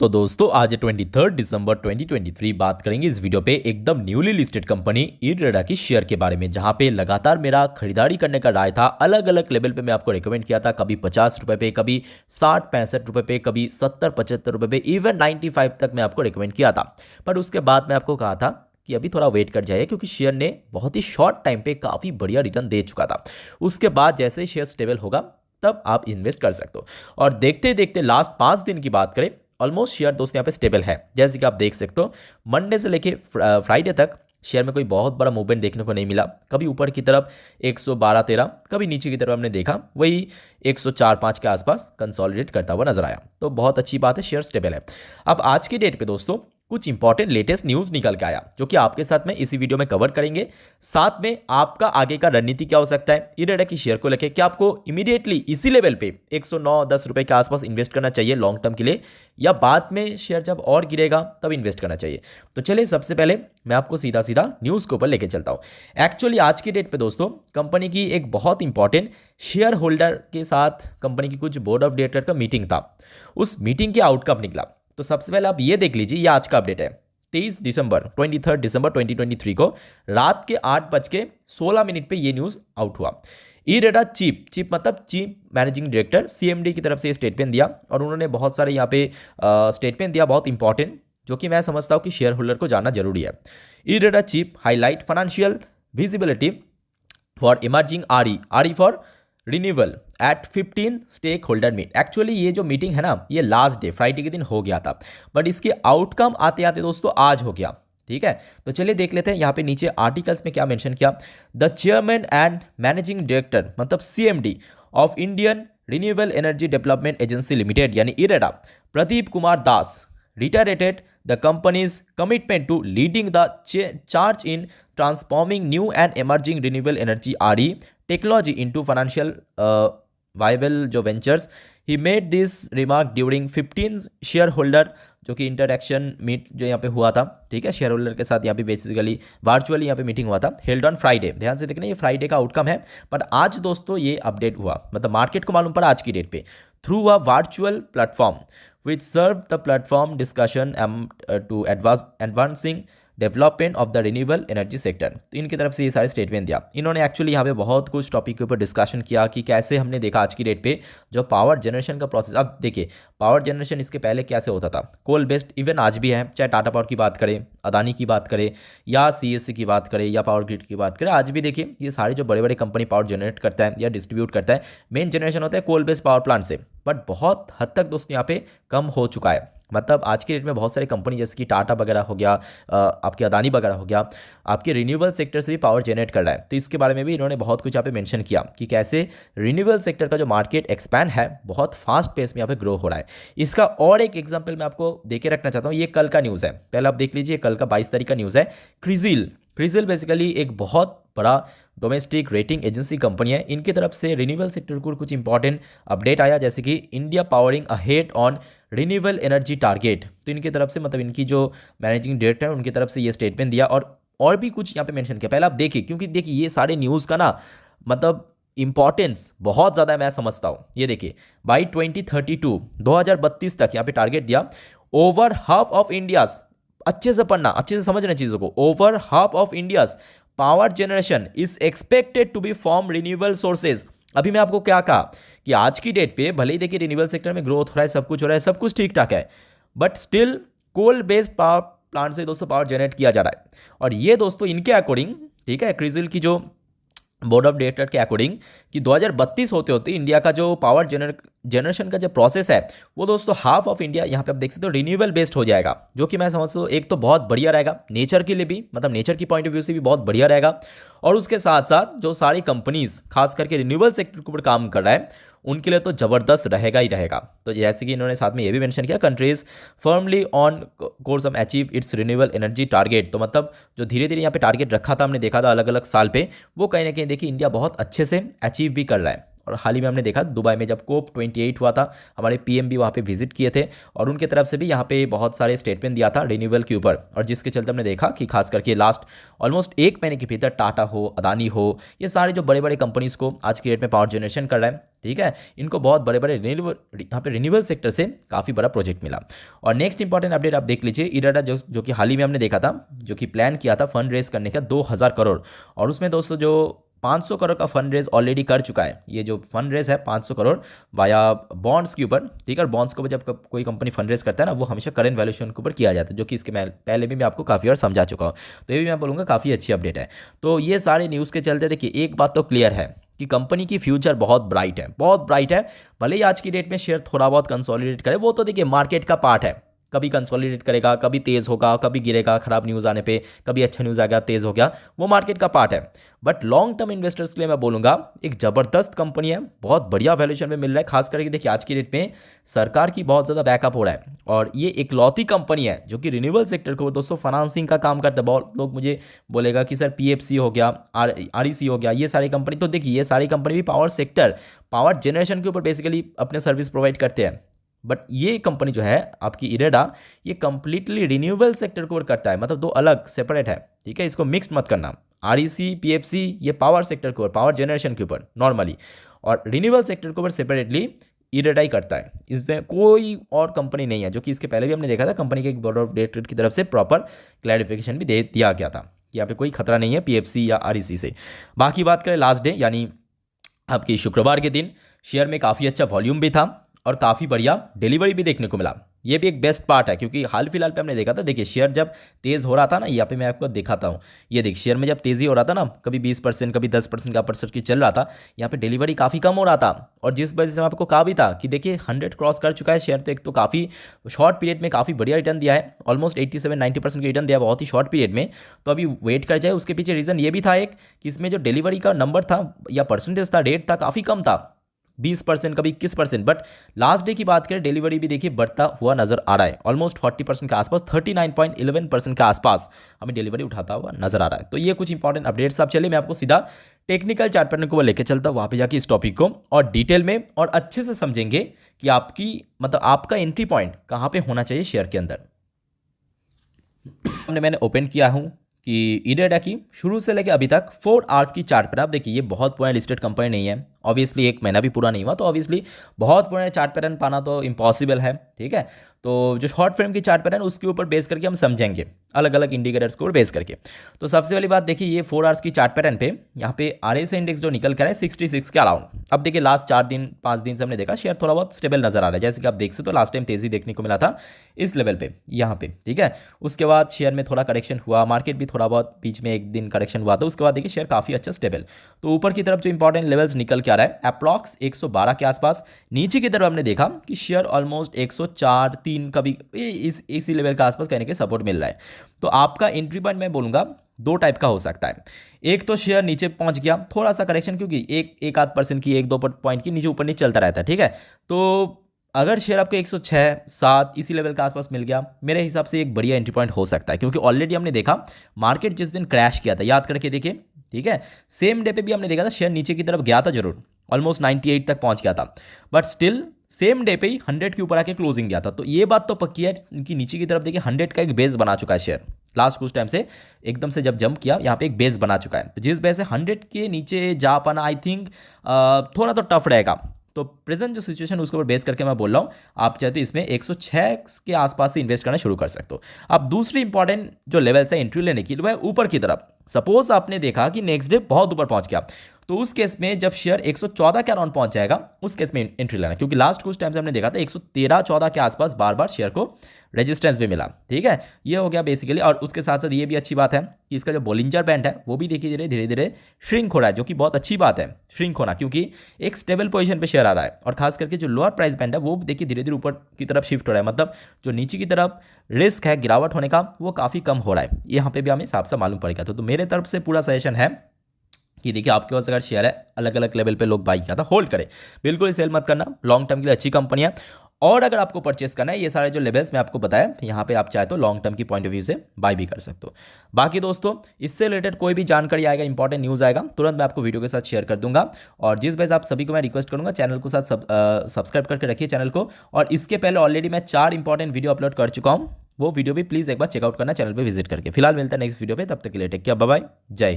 तो दोस्तों आज 23 दिसंबर 2023 बात करेंगे इस वीडियो पे एकदम न्यूली लिस्टेड कंपनी इरेडा की शेयर के बारे में, जहां पे लगातार मेरा खरीदारी करने का राय था। अलग अलग लेवल पे मैं आपको रिकमेंड किया था, कभी 50 रुपये पे, कभी 60-65 रुपये पे, कभी 70-75 रुपये पे, इवन 95 तक मैं आपको रिकमेंड किया था। पर उसके बाद मैं आपको कहा था कि अभी थोड़ा वेट कर जाइए, क्योंकि शेयर ने बहुत ही शॉर्ट टाइम पे काफ़ी बढ़िया रिटर्न दे चुका था। उसके बाद जैसे ही शेयर स्टेबल होगा तब आप इन्वेस्ट कर सकते हो। और देखते देखते लास्ट 5 दिन की बात करें, ऑलमोस्ट शेयर दोस्त यहाँ पे स्टेबल है। जैसे कि आप देख सकते हो, मंडे से लेके फ्राइडे तक शेयर में कोई बहुत बड़ा मूवमेंट देखने को नहीं मिला। कभी ऊपर की तरफ 112-13, कभी नीचे की तरफ हमने देखा वही 104-5 के आसपास कंसोलिडेट करता हुआ नजर आया। तो बहुत अच्छी बात है, शेयर स्टेबल है। अब आज की डेट पे दोस्तों कुछ इंपॉर्टेंट लेटेस्ट न्यूज़ निकल के आया, जो कि आपके साथ में इसी वीडियो में कवर करेंगे। साथ में आपका आगे का रणनीति क्या हो सकता है इरेडा की शेयर को लेकर। क्या आपको इमीडिएटली इसी लेवल पे 109-10 रुपए के आसपास इन्वेस्ट करना चाहिए लॉन्ग टर्म के लिए, या बाद में शेयर जब और गिरेगा तब इन्वेस्ट करना चाहिए? तो चलिए सबसे पहले मैं आपको सीधा सीधा न्यूज़ के ऊपर लेके चलता हूँ। एक्चुअली आज की डेट पे दोस्तों कंपनी की एक बहुत इंपॉर्टेंट शेयर होल्डर के साथ कंपनी की कुछ बोर्ड ऑफ डायरेक्टर का मीटिंग था। उस मीटिंग के आउटकम निकला। तो सबसे पहले आप ये देख लीजिए, ये आज का अपडेट है। 23 दिसंबर 2023 को रात के 8:16 पे ये न्यूज़ आउट हुआ। इरेडा चीफ मतलब चीफ मैनेजिंग डायरेक्टर सीएमडी की तरफ से स्टेटमेंट दिया, और उन्होंने बहुत सारे यहाँ पे स्टेटमेंट दिया बहुत इंपॉर्टेंट, जो कि मैं समझता हूँ कि शेयर होल्डर को जानना जरूरी है। IREDA chief highlight financial visibility for emerging RE for renewal at 15 stakeholder meet. Actually ये जो मीटिंग है ना, ये लास्ट डे फ्राइडे के दिन हो गया था, बट इसके आउटकम आते आते दोस्तों आज हो गया। ठीक है, तो चलिए देख लेते हैं यहाँ पे नीचे आर्टिकल्स में क्या मेंशन किया। The chairman and managing director मतलब CMD of Indian renewable energy development agency limited यानी IREDA, Pradeep Kumar Das, reiterated the company's commitment to leading the charge in transforming new and emerging renewable energy RE technology into financial viable जो ventures. He made this remark during 15 shareholder जो कि interaction meet जो यहाँ पे हुआ था, ठीक है, शेयर होल्डर के साथ यहाँ पे बेसिकली वर्चुअली यहाँ पे मीटिंग हुआ था, हेल्ड ऑन फ्राइडे। ध्यान से देखना, ये फ्राइडे का आउटकम है, पर आज दोस्तों ये अपडेट हुआ, मतलब मार्केट को मालूम पड़ा आज की डेट पे through a virtual platform which served the platform discussion to advancing development of the renewable energy sector. तो इनकी तरफ से ये सारे स्टेटमेंट दिया इन्होंने। एक्चुअली यहाँ पे बहुत कुछ टॉपिक के ऊपर डिस्कशन किया कि कैसे हमने देखा आज की डेट पे जो पावर जनरेशन का प्रोसेस, अब देखिए पावर जनरेशन इसके पहले कैसे होता था, कोल बेस्ड, इवन आज भी है, चाहे टाटा पावर की बात करें, अदानी की बात करें, या सीएससी की बात करें, या पावर ग्रिड की बात करें, आज भी देखिए ये सारे जो बड़े बड़े कंपनी पावर जनरेट करता है या डिस्ट्रीब्यूट करता है, मेन जनरेशन होता है कोल बेस्ड पावर प्लांट से। बट बहुत हद तक दोस्तों यहाँ पे कम हो चुका है। मतलब आज के डेट में बहुत सारे कंपनी जैसे कि टाटा वगैरह हो गया, आपके अदानी वगैरह हो गया, आपके रिन्यूएबल सेक्टर से भी पावर जनरेट कर रहा है। तो इसके बारे में भी इन्होंने बहुत कुछ यहाँ पे मेंशन किया कि कैसे रिन्यूएबल सेक्टर का जो मार्केट एक्सपैंड है बहुत फास्ट पेस में यहाँ पे ग्रो हो रहा है। इसका और एक एग्जाम्पल मैं आपको देके रखना चाहता हूँ। ये कल का न्यूज़ है, पहले आप देख लीजिए, कल का 22 तारीख का न्यूज़ है। क्रिजिल बेसिकली एक बहुत बड़ा डोमेस्टिक रेटिंग एजेंसी कंपनी है। इनकी तरफ से रिन्यूएबल सेक्टर को कुछ इंपॉर्टेंट अपडेट आया, जैसे कि India powering ahead on renewable energy target. तो इनकी तरफ से मतलब इनकी जो मैनेजिंग डायरेक्टर है उनकी तरफ से ये स्टेटमेंट दिया, और भी कुछ यहाँ पे मेंशन किया। पहले आप देखिए, क्योंकि देखिए ये सारे न्यूज़ का ना मतलब इंपॉर्टेंस बहुत ज़्यादा है, मैं समझता हूँ। ये देखिए बाई 2032 तक यहाँ पे टारगेट दिया। ओवर हाफ ऑफ इंडियाज, अच्छे से पढ़ना, अच्छे से समझना चीज़ों को, over half of India's power generation is expected to be from renewable sources. अभी मैं आपको क्या कहा कि आज की डेट पे भले ही देखिए रिन्यूएबल सेक्टर में ग्रोथ हो रहा है, सब कुछ हो रहा है, सब कुछ ठीक ठाक है, but still coal based power plant से दोस्तों पावर जनरेट किया जा रहा है। और ये दोस्तों इनके अकॉर्डिंग, ठीक है, क्रिजिल की जो बोर्ड ऑफ डायरेक्टर के अकॉर्डिंग कि 2032 होते होते इंडिया का जो पावर जनरेशन का जो प्रोसेस है वो दोस्तों हाफ ऑफ इंडिया यहाँ पे आप देख सकते हो रिन्यूएबल बेस्ड हो जाएगा, जो कि मैं समझता हूँ एक तो बहुत बढ़िया रहेगा नेचर के लिए भी, मतलब नेचर की पॉइंट ऑफ व्यू से भी बहुत बढ़िया रहेगा। और उसके साथ साथ जो सारी कंपनीज खास करके रिन्यूएबल सेक्टर के ऊपर काम कर रहा है उनके लिए तो ज़बरदस्त रहेगा ही रहेगा। तो जैसे कि इन्होंने साथ में ये भी मेंशन किया, countries firmly on course of achieve it's renewable energy target. तो मतलब जो धीरे धीरे यहाँ पे टारगेट रखा था, हमने देखा था अलग अलग साल पे, वो कहीं ना कहीं देखिए इंडिया बहुत अच्छे से अचीव भी कर रहा है। और हाल ही में हमने देखा दुबई में जब कोप 28 हुआ था, हमारे पीएम भी वहाँ पे विजिट किए थे और उनके तरफ से भी यहाँ पे बहुत सारे स्टेटमेंट दिया था रिन्यूएबल के ऊपर, और जिसके चलते हमने देखा कि खास करके लास्ट ऑलमोस्ट एक महीने के भीतर टाटा हो, अदानी हो, ये सारे जो बड़े बड़े कंपनीज को आज की डेट में पावर जनरेशन कर रहे हैं, ठीक है, इनको बहुत बड़े बड़े यहाँ पे रिन्यूएबल सेक्टर से काफ़ी बड़ा प्रोजेक्ट मिला। और नेक्स्ट इंपॉर्टेंट अपडेट आप देख लीजिए, इराडा जो कि हाल ही में हमने देखा था, जो कि प्लान किया था फंड रेज करने का 2000 करोड़, और उसमें दोस्तों जो 500 करोड़ का फंड रेज ऑलरेडी कर चुका है। ये जो फंड रेज है 500 करोड़ वाया बॉन्ड्स के ऊपर, ठीक है, बॉन्ड्स को जब कोई कंपनी फंड रेज करता है ना, वो हमेशा करंट वैल्यूएशन के ऊपर किया जाता है, जो कि इसके पहले भी मैं आपको काफ़ी बार समझा चुका हूँ। तो ये भी मैं बोलूँगा काफ़ी अच्छी अपडेट है। तो ये सारे न्यूज़ के चलते देखिए एक बात तो क्लियर है कि कंपनी की फ्यूचर बहुत ब्राइट है, बहुत ब्राइट है। भले ही आज की डेट में शेयर थोड़ा बहुत कंसोलिडेट करे, वो तो देखिए मार्केट का पार्ट है, कभी कंसोलिडेट करेगा, कभी तेज़ होगा, कभी गिरेगा, खराब न्यूज़ आने पे, कभी अच्छा न्यूज़ आ गया तेज़ हो गया, वो मार्केट का पार्ट है। बट लॉन्ग टर्म इन्वेस्टर्स के लिए मैं बोलूँगा एक ज़बरदस्त कंपनी है, बहुत बढ़िया वैल्यूएशन में मिल रहा है। खास करके देखिए आज की डेट में सरकार की बहुत ज़्यादा बैकअप हो रहा है, और ये एक लौती कंपनी है जो कि रिन्यूएबल सेक्टर को दोस्तों फाइनेंसिंग का काम करता है। बहुत लोग मुझे बोलेगा कि सर पीएफसी हो गया, आरईसी हो गया, ये सारी कंपनी, तो देखिए ये सारी कंपनी भी पावर सेक्टर, पावर जनरेशन के ऊपर बेसिकली अपने सर्विस प्रोवाइड करते हैं। बट ये कंपनी जो है आपकी इरेडा, ये कंप्लीटली रिन्यूएबल सेक्टर को करता है, मतलब दो अलग सेपरेट है, ठीक है, इसको मिक्स मत करना। आरईसी पीएफसी ये पावर सेक्टर के ऊपर, पावर जनरेशन के ऊपर नॉर्मली, और रिन्यूएबल सेक्टर के ऊपर सेपरेटली इरेडा ही करता है। इसमें कोई और कंपनी नहीं है, जो कि इसके पहले भी हमने देखा था कंपनी के एक बोर्ड ऑफ डायरेक्टर की तरफ से प्रॉपर क्लैरिफिकेशन भी दे दिया गया था कि यहाँ पे कोई खतरा नहीं है पीएफसी या आरईसी से। बाकी बात करें लास्ट डे यानी आपकी शुक्रवार के दिन, शेयर में काफ़ी अच्छा वॉल्यूम भी था और काफ़ी बढ़िया डिलीवरी भी देखने को मिला। ये भी एक बेस्ट पार्ट है, क्योंकि हाल फिलहाल पे हमने देखा था, देखिए शेयर जब तेज़ हो रहा था ना, यहाँ पे मैं आपको दिखाता हूँ, ये देखिए शेयर में जब तेज़ी हो रहा था ना, कभी 20% कभी 10% का परसेंट की चल रहा था, यहाँ पे डिलीवरी काफ़ी कम हो रहा था। और जिस वजह से मैं आपको कहा भी था कि देखिए 100 क्रॉस कर चुका है शेयर, तो एक तो काफ़ी शॉर्ट पीरियड में काफ़ी बढ़िया रिटर्न दिया है, ऑलमोस्ट 87-90% का रिटर्न दिया बहुत ही शॉर्ट पीरियड में। तो अभी वेट कर जाए, उसके पीछे रीज़न ये भी था एक कि इसमें जो डिलीवरी का नंबर था या परसेंटेज था, रेट था, काफ़ी कम था, 20% कभी 21%। बट लास्ट डे की बात करें, डिलीवरी भी देखिए बढ़ता हुआ नजर आ रहा है, ऑलमोस्ट 40% के आसपास, 39.11% के आसपास हमें डिलीवरी उठाता हुआ नजर आ रहा है। तो ये कुछ इंपॉर्टेंट अपडेट्स। आप चलिए मैं आपको सीधा टेक्निकल चार्ट पैटर्न को लेकर चलता हूँ, वहाँ पे जाके इस टॉपिक को और डिटेल में और अच्छे से समझेंगे कि आपकी मतलब आपका एंट्री पॉइंट कहाँ पे होना चाहिए शेयर के अंदर। मैंने ओपन किया हूँ कि इरेडा की शुरू से लेकर अभी तक 4 आवर्स की चार्ट पर आप देखिए, ये बहुत पुरानी लिस्टेड कंपनी नहीं है, ऑब्वियसली एक महीना भी पूरा नहीं हुआ, तो ऑब्वियसली बहुत पुराने चार्ट पैटर्न पाना तो इम्पॉसिबल है, ठीक है। तो जो शॉर्ट फ्रेम की चार्ट पैटर्न उसके ऊपर बेस करके हम समझेंगे, अलग अलग इंडिकेटर्स को बेस करके। तो सबसे पहली बात देखिए, ये 4 आवर्स की चार्ट पैटर्न पे यहाँ पे आरएसआई इंडेक्स जो निकल कर है 66 के अराउंड। अब देखिए लास्ट 4-5 दिन से हमने देखा शेयर थोड़ा बहुत स्टेबल नजर आ रहा है, जैसे कि आप देख सकते हो लास्ट टाइम तेजी देखने को मिला था इस लेवल पे, यहाँ पे, ठीक है। उसके बाद शेयर में थोड़ा करेक्शन हुआ, मार्केट भी थोड़ा बहुत बीच में एक दिन करेक्शन हुआ था, उसके बाद देखिए शेयर काफी अच्छा स्टेबल। तो ऊपर की तरफ जो इंपॉर्टेंट लेवल्स निकल के आ रहा है अप्रॉक्स 112 के आसपास, नीचे की तरफ हमने देखा कि शेयर ऑलमोस्ट 104-3 कभी इसी लेवल के आसपास कहने के सपोर्ट मिल रहा है। तो आपका एंट्री पॉइंट मैं बोलूंगा 2 टाइप का हो सकता है। एक तो शेयर नीचे पहुंच गया, थोड़ा सा करेक्शन, क्योंकि एक आध परसेंट की 1-2 पॉइंट की नीचे ऊपर नीचे चलता रहता है, ठीक है। तो अगर शेयर आपको 106-7 इसी लेवल के आसपास मिल गया, मेरे हिसाब से एक बढ़िया एंट्री पॉइंट हो सकता है, क्योंकि ऑलरेडी हमने देखा मार्केट जिस दिन क्रैश किया था, याद करके देखिए, ठीक है, सेम डे पे भी हमने देखा था शेयर नीचे की तरफ गया था जरूर, ऑलमोस्ट 98 तक पहुंच गया था, बट स्टिल सेम डे पे ही 100 के ऊपर आके क्लोजिंग गया था। तो ये बात तो पक्की है कि नीचे की तरफ देखिए 100 का एक बेस बना चुका है शेयर, लास्ट कुछ टाइम से एकदम से जब जंप किया यहाँ पे एक बेस बना चुका है। तो जिस वजह से 100 के नीचे जा पाना आई थिंक थोड़ा तो टफ रहेगा। तो प्रेजेंट जो सिचुएशन उसके ऊपर बेस करके मैं बोल रहा हूँ, आप चाहते इसमें 106 के आसपास से इन्वेस्ट करना शुरू कर सकते हो। अब दूसरी इंपॉर्टेंट जो लेवल है एंट्री लेने की, वो है ऊपर की तरफ। सपोज आपने देखा कि नेक्स्ट डे बहुत ऊपर पहुंच गया, तो उस केस में जब शेयर 114 के अराउंड पहुंच जाएगा, उस केस में एंट्री लेना, क्योंकि लास्ट कुछ टाइम से हमने देखा था 113-14 के आसपास बार बार शेयर को रेजिस्टेंस भी मिला, ठीक है। ये हो गया बेसिकली। और उसके साथ साथ ये भी अच्छी बात है कि इसका जो बोलिंजर बैंड है वो भी देखिए धीरे धीरे श्रिंक हो रहा है, जो कि बहुत अच्छी बात है श्रिंक होना, क्योंकि एक स्टेबल पोजीशन पे शेयर आ रहा है। और खास करके जो लोअर प्राइस बैंड है वो देखिए धीरे धीरे ऊपर की तरफ शिफ्ट हो रहा है, मतलब जो नीचे की तरफ रिस्क है गिरावट होने का वो काफ़ी कम हो रहा है। यहाँ पे भी हमें हिसाब से मालूम पड़ेगा। तो मेरे तरफ से पूरा सजेशन है कि देखिए आपके पास अगर शेयर है अलग अलग लेवल पे लोग बाई किया था, होल्ड करें, बिल्कुल सेल मत करना, लॉन्ग टर्म के लिए अच्छी कंपनी है। और अगर आपको परचेस करना है, ये सारे जो लेवल्स मैं आपको बताया, यहाँ पे आप चाहे तो लॉन्ग टर्म की पॉइंट ऑफ व्यू से बाय भी कर सकते हो। बाकी दोस्तों इससे रिलेटेड कोई भी जानकारी आएगा, इंपॉर्टेंट न्यूज़ आएगा, तुरंत मैं आपको वीडियो के साथ शेयर कर दूंगा। और जिस वजह से आप सभी को मैं रिक्वेस्ट करूंगा चैनल को साथ सब्सक्राइब करके रखिए चैनल को। और इसके पहले ऑलरेडी मैं 4 इंपॉर्टेंट वीडियो अपलोड कर चुका हूँ, वो वीडियो भी प्लीज़ एक बार चेकआउट करना चैनल पर विजिट करके। फिलहाल मिलता है नेक्स्ट वीडियो पे, तब तक के लिए टेक केयर, बाय बाय, जय हिंद।